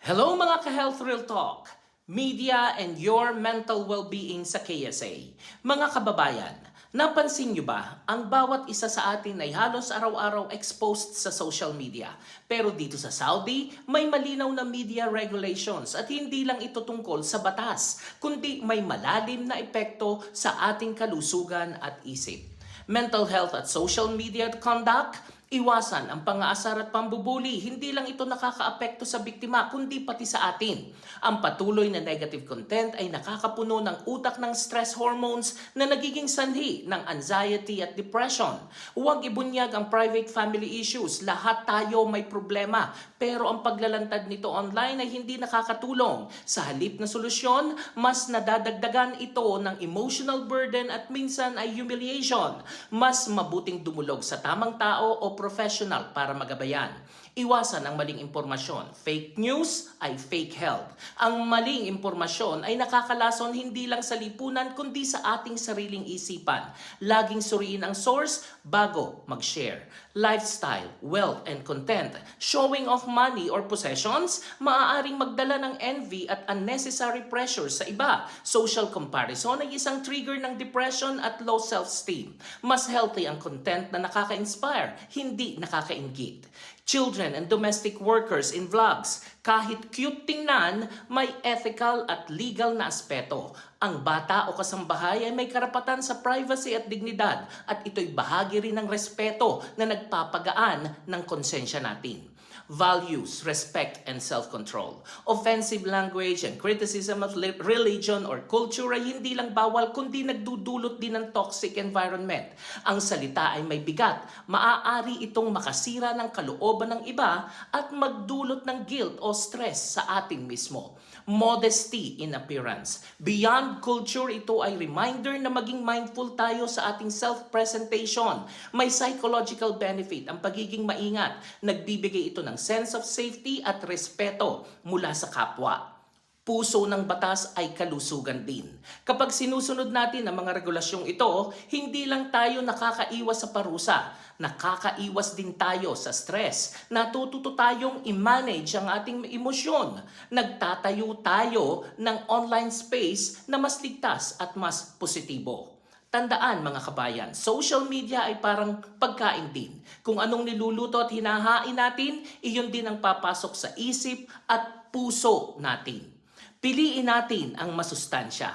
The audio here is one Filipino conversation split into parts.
Hello mga ka-Health Real Talk, media and your mental well-being sa KSA. Mga kababayan, napansin nyo ba ang bawat isa sa atin ay halos araw-araw exposed sa social media. Pero dito sa Saudi, may malinaw na media regulations at hindi lang ito tungkol sa batas, kundi may malalim na epekto sa ating kalusugan at isip. Mental health at social media conduct. Iwasan ang pang-aasar at pambubuli. Hindi lang ito nakakaapekto sa biktima, kundi pati sa atin. Ang patuloy na negative content ay nakakapuno ng utak ng stress hormones na nagiging sanhi ng anxiety at depression. Huwag ibunyag ang private family issues. Lahat tayo may problema. Pero ang paglalantad nito online ay hindi nakakatulong. Sa halip na solusyon, mas nadadagdagan ito ng emotional burden at minsan ay humiliation. Mas mabuting dumulog sa tamang tao o professional para magabayan. Iwasan ang maling impormasyon. Fake news ay fake health. Ang maling impormasyon ay nakakalason hindi lang sa lipunan kundi sa ating sariling isipan. Laging suriin ang source bago mag-share. Lifestyle, wealth, and content. Showing off money or possessions, maaaring magdala ng envy at unnecessary pressure sa iba. Social comparison ay isang trigger ng depression at low self-esteem. Mas healthy ang content na nakaka-inspire, hindi nakaka-inggit. Children and domestic workers in vlogs. Kahit cute tingnan, may ethical at legal na aspeto. Ang bata o kasambahay ay may karapatan sa privacy at dignidad at ito'y bahagi rin ng respeto na nagpapagaan ng konsensya natin. Values, respect, and self-control. Offensive language and criticism of religion or culture ay hindi lang bawal kundi nagdudulot din ng toxic environment. Ang salita ay may bigat. Maaari itong makasira ng kalooban ng iba at magdulot ng guilt o stress sa ating mismo. Modesty in appearance. Beyond culture, ito ay reminder na maging mindful tayo sa ating self-presentation. May psychological benefit ang pagiging maingat. Nagbibigay ito ng sense of safety at respeto mula sa kapwa. Puso ng batas ay kalusugan din. Kapag sinusunod natin ang mga regulasyong ito, hindi lang tayo nakakaiwas sa parusa, nakakaiwas din tayo sa stress. Natututo tayong i-manage ang ating emosyon. Nagtatayo tayo ng online space na mas ligtas at mas positibo. Tandaan mga kabayan, social media ay parang pagkain din. Kung anong niluluto at hinahain natin, iyon din ang papasok sa isip at puso natin. Piliin natin ang masustansya,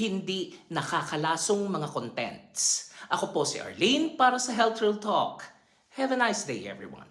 hindi nakakalasong mga contents. Ako po si Arlene para sa Health Real Talk. Have a nice day everyone.